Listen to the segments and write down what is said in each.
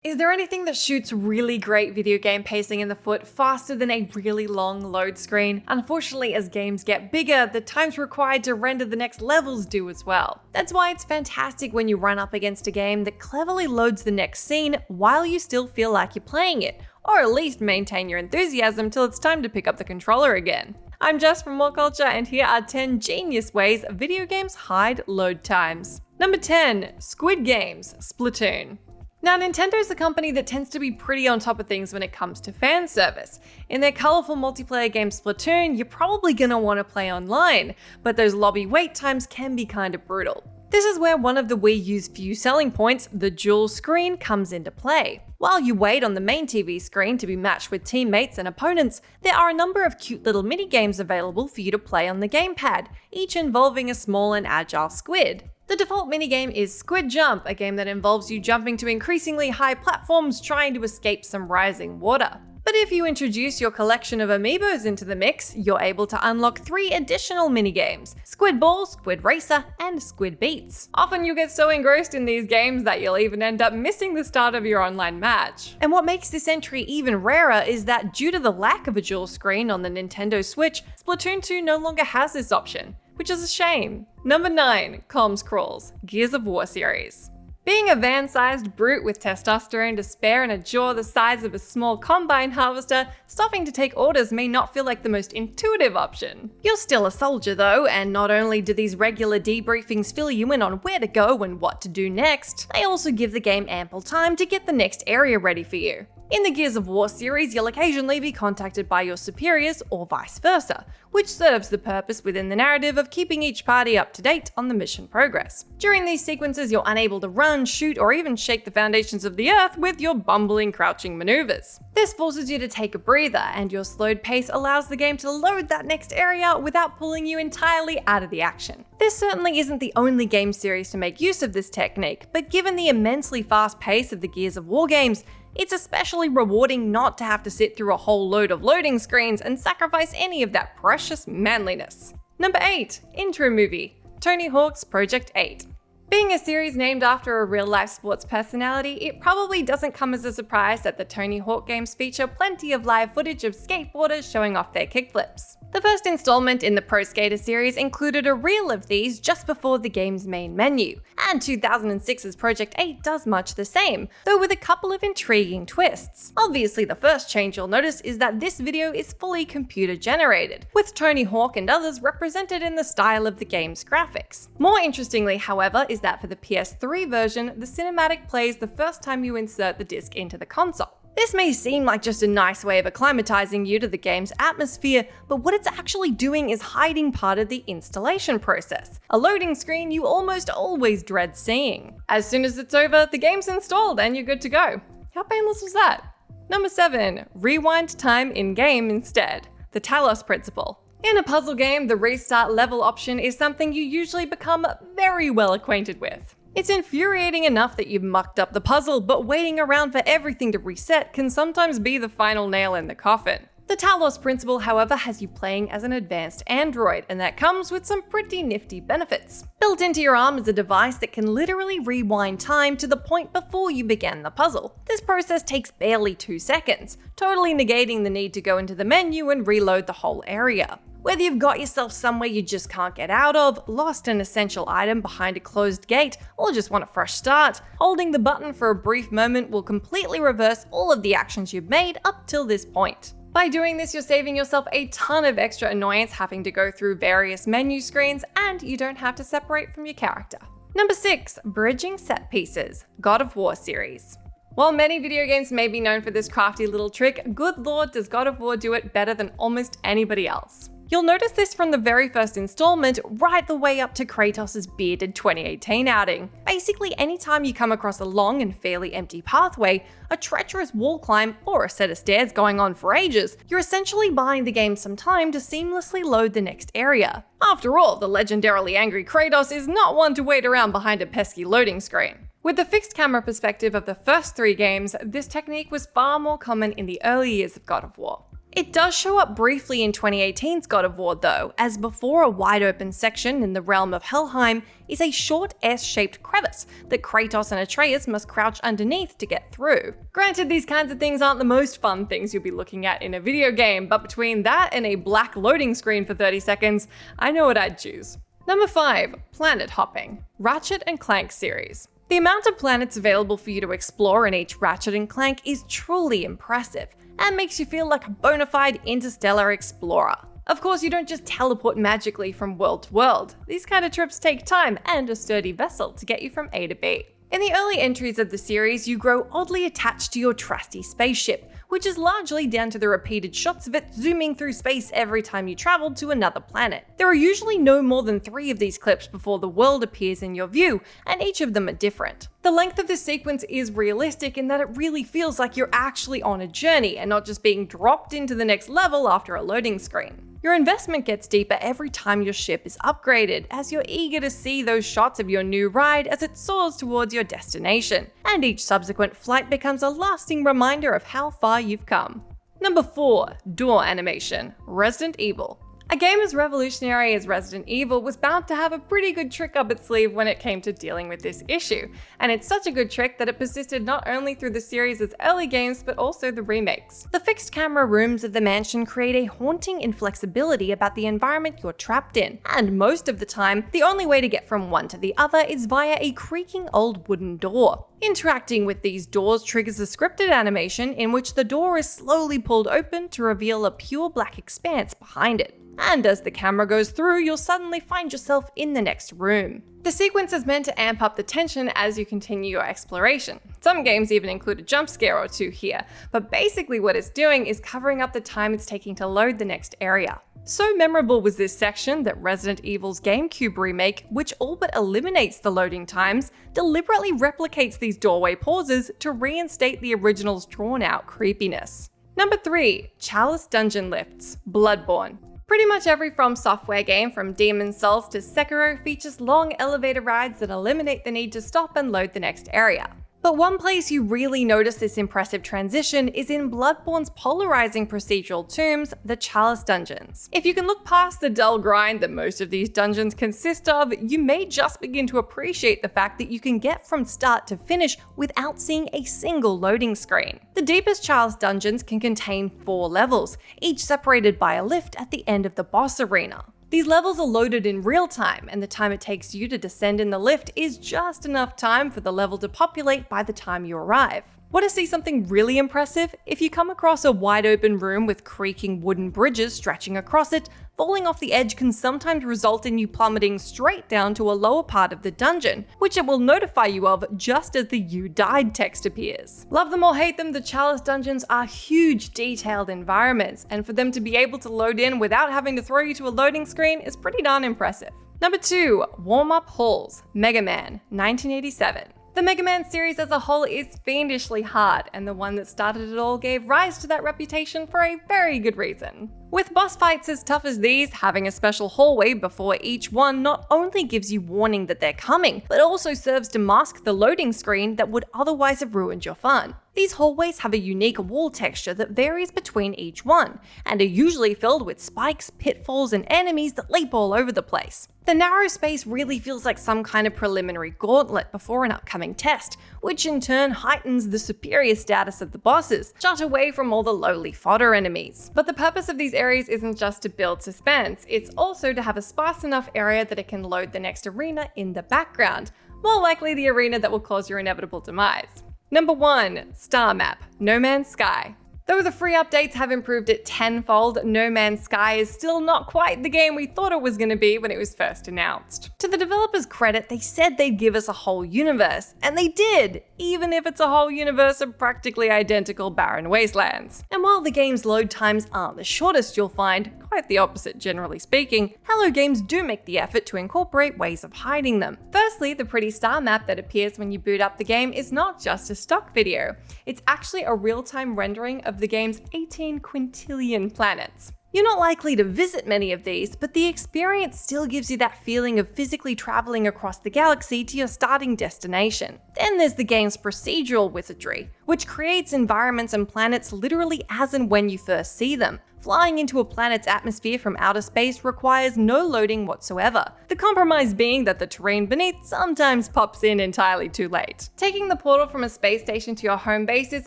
Is there anything that shoots really great video game pacing in the foot faster than a really long load screen? Unfortunately, as games get bigger, the times required to render the next levels do as well. That's why it's fantastic when you run up against a game that cleverly loads the next scene while you still feel like you're playing it, or at least maintain your enthusiasm till it's time to pick up the controller again. I'm Jess from WhatCulture, and here are 10 genius ways video games hide load times. Number 10. Squid Games, Splatoon. Now, Nintendo's a company that tends to be pretty on top of things when it comes to fan service. In their colourful multiplayer game Splatoon, you're probably gonna want to play online, but those lobby wait times can be kind of brutal. This is where one of the Wii U's few selling points, the dual screen, comes into play. While you wait on the main TV screen to be matched with teammates and opponents, there are a number of cute little mini-games available for you to play on the gamepad, each involving a small and agile squid. The default minigame is Squid Jump, a game that involves you jumping to increasingly high platforms trying to escape some rising water. But if you introduce your collection of amiibos into the mix, you're able to unlock 3 additional minigames: Squid Ball, Squid Racer, and Squid Beats. Often you get so engrossed in these games that you'll even end up missing the start of your online match. And what makes this entry even rarer is that due to the lack of a dual screen on the Nintendo Switch, Splatoon 2 no longer has this option, which is a shame. Number 9. Comms Crawls, Gears of War series. Being a van-sized brute with testosterone to spare and a jaw the size of a small combine harvester, stopping to take orders may not feel like the most intuitive option. You're still a soldier though, and not only do these regular debriefings fill you in on where to go and what to do next, they also give the game ample time to get the next area ready for you. In the Gears of War series, you'll occasionally be contacted by your superiors or vice versa, which serves the purpose within the narrative of keeping each party up to date on the mission progress. During these sequences, you're unable to run, shoot, or even shake the foundations of the earth with your bumbling crouching maneuvers. This forces you to take a breather, and your slowed pace allows the game to load that next area without pulling you entirely out of the action. This certainly isn't the only game series to make use of this technique, but given the immensely fast pace of the Gears of War games, it's especially rewarding not to have to sit through a whole load of loading screens and sacrifice any of that precious manliness. Number 8. Intro movie, Tony Hawk's Project 8. Being a series named after a real-life sports personality, it probably doesn't come as a surprise that the Tony Hawk games feature plenty of live footage of skateboarders showing off their kickflips. The first installment in the Pro Skater series included a reel of these just before the game's main menu, and 2006's Project 8 does much the same, though with a couple of intriguing twists. Obviously, the first change you'll notice is that this video is fully computer generated, with Tony Hawk and others represented in the style of the game's graphics. More interestingly, however, is that for the PS3 version, the cinematic plays the first time you insert the disc into the console. This may seem like just a nice way of acclimatizing you to the game's atmosphere, but what it's actually doing is hiding part of the installation process, a loading screen you almost always dread seeing. As soon as it's over, the game's installed and you're good to go. How painless was that? Number 7. Rewind time in-game instead, the Talos Principle. In a puzzle game, the restart level option is something you usually become very well acquainted with. It's infuriating enough that you've mucked up the puzzle, but waiting around for everything to reset can sometimes be the final nail in the coffin. The Talos Principle, however, has you playing as an advanced android, and that comes with some pretty nifty benefits. Built into your arm is a device that can literally rewind time to the point before you began the puzzle. This process takes barely 2 seconds, totally negating the need to go into the menu and reload the whole area. Whether you've got yourself somewhere you just can't get out of, lost an essential item behind a closed gate, or just want a fresh start, holding the button for a brief moment will completely reverse all of the actions you've made up till this point. By doing this, you're saving yourself a ton of extra annoyance having to go through various menu screens, and you don't have to separate from your character. Number 6. Bridging set pieces, God of War series. While many video games may be known for this crafty little trick, good lord does God of War do it better than almost anybody else. You'll notice this from the very first installment right the way up to Kratos' bearded 2018 outing. Basically, anytime you come across a long and fairly empty pathway, a treacherous wall climb, or a set of stairs going on for ages, you're essentially buying the game some time to seamlessly load the next area. After all, the legendarily angry Kratos is not one to wait around behind a pesky loading screen. With the fixed camera perspective of the first 3 games, this technique was far more common in the early years of God of War. It does show up briefly in 2018's God of War though, as before a wide open section in the realm of Helheim is a short S-shaped crevice that Kratos and Atreus must crouch underneath to get through. Granted, these kinds of things aren't the most fun things you'll be looking at in a video game, but between that and a black loading screen for 30 seconds, I know what I'd choose. Number 5. Planet Hopping. Ratchet & Clank series. The amount of planets available for you to explore in each Ratchet & Clank is truly impressive, and makes you feel like a bona fide interstellar explorer. Of course, you don't just teleport magically from world to world. These kind of trips take time and a sturdy vessel to get you from A to B. In the early entries of the series, you grow oddly attached to your trusty spaceship, which is largely down to the repeated shots of it zooming through space every time you travel to another planet. There are usually no more than 3 of these clips before the world appears in your view, and each of them are different. The length of this sequence is realistic in that it really feels like you're actually on a journey and not just being dropped into the next level after a loading screen. Your investment gets deeper every time your ship is upgraded, as you're eager to see those shots of your new ride as it soars towards your destination, and each subsequent flight becomes a lasting reminder of how far you've come. Number 4. Door animation. Resident Evil. A game as revolutionary as Resident Evil was bound to have a pretty good trick up its sleeve when it came to dealing with this issue, and it's such a good trick that it persisted not only through the series' early games but also the remakes. The fixed camera rooms of the mansion create a haunting inflexibility about the environment you're trapped in, and most of the time, the only way to get from one to the other is via a creaking old wooden door. Interacting with these doors triggers a scripted animation in which the door is slowly pulled open to reveal a pure black expanse behind it. And as the camera goes through, you'll suddenly find yourself in the next room. The sequence is meant to amp up the tension as you continue your exploration. Some games even include a jump scare or two here, but basically what it's doing is covering up the time it's taking to load the next area. So memorable was this section that Resident Evil's GameCube remake, which all but eliminates the loading times, deliberately replicates these doorway pauses to reinstate the original's drawn-out creepiness. Number 3. Chalice Dungeon Lifts. Bloodborne. Pretty much every From Software game, from Demon's Souls to Sekiro, features long elevator rides that eliminate the need to stop and load the next area. But one place you really notice this impressive transition is in Bloodborne's polarizing procedural tombs, the Chalice Dungeons. If you can look past the dull grind that most of these dungeons consist of, you may just begin to appreciate the fact that you can get from start to finish without seeing a single loading screen. The deepest Chalice Dungeons can contain 4 levels, each separated by a lift at the end of the boss arena. These levels are loaded in real time, and the time it takes you to descend in the lift is just enough time for the level to populate by the time you arrive. Want to see something really impressive? If you come across a wide open room with creaking wooden bridges stretching across it, falling off the edge can sometimes result in you plummeting straight down to a lower part of the dungeon, which it will notify you of just as the "You died" text appears. Love them or hate them, the Chalice Dungeons are huge, detailed environments, and for them to be able to load in without having to throw you to a loading screen is pretty darn impressive. Number 2. Warmup Halls. Mega Man, 1987. The Mega Man series as a whole is fiendishly hard, and the one that started it all gave rise to that reputation for a very good reason. With boss fights as tough as these, having a special hallway before each one not only gives you warning that they're coming, but also serves to mask the loading screen that would otherwise have ruined your fun. These hallways have a unique wall texture that varies between each one, and are usually filled with spikes, pitfalls, and enemies that leap all over the place. The narrow space really feels like some kind of preliminary gauntlet before an upcoming test, which in turn heightens the superior status of the bosses, shut away from all the lowly fodder enemies. But the purpose of these areas isn't just to build suspense, it's also to have a sparse enough area that it can load the next arena in the background, more likely the arena that will cause your inevitable demise. Number 1. Star Map. No Man's Sky. Though the free updates have improved it tenfold, No Man's Sky is still not quite the game we thought it was going to be when it was first announced. To the developers' credit, they said they'd give us a whole universe, and they did, even if it's a whole universe of practically identical barren wastelands. And while the game's load times aren't the shortest you'll find, quite the opposite generally speaking, Hello Games do make the effort to incorporate ways of hiding them. Firstly, the pretty star map that appears when you boot up the game is not just a stock video. It's actually a real-time rendering of the game's 18 quintillion planets. You're not likely to visit many of these, but the experience still gives you that feeling of physically traveling across the galaxy to your starting destination. Then there's the game's procedural wizardry, which creates environments and planets literally as and when you first see them. Flying into a planet's atmosphere from outer space requires no loading whatsoever, the compromise being that the terrain beneath sometimes pops in entirely too late. Taking the portal from a space station to your home base is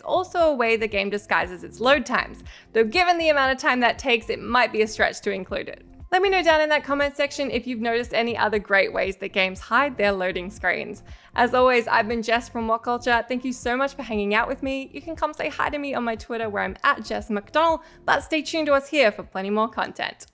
also a way the game disguises its load times, though given the amount of time that takes, it might be a stretch to include it. Let me know down in that comment section if you've noticed any other great ways that games hide their loading screens. As always, I've been Jess from WhatCulture. Thank you so much for hanging out with me. You can come say hi to me on my Twitter where I'm @JessMcDonald, but stay tuned to us here for plenty more content.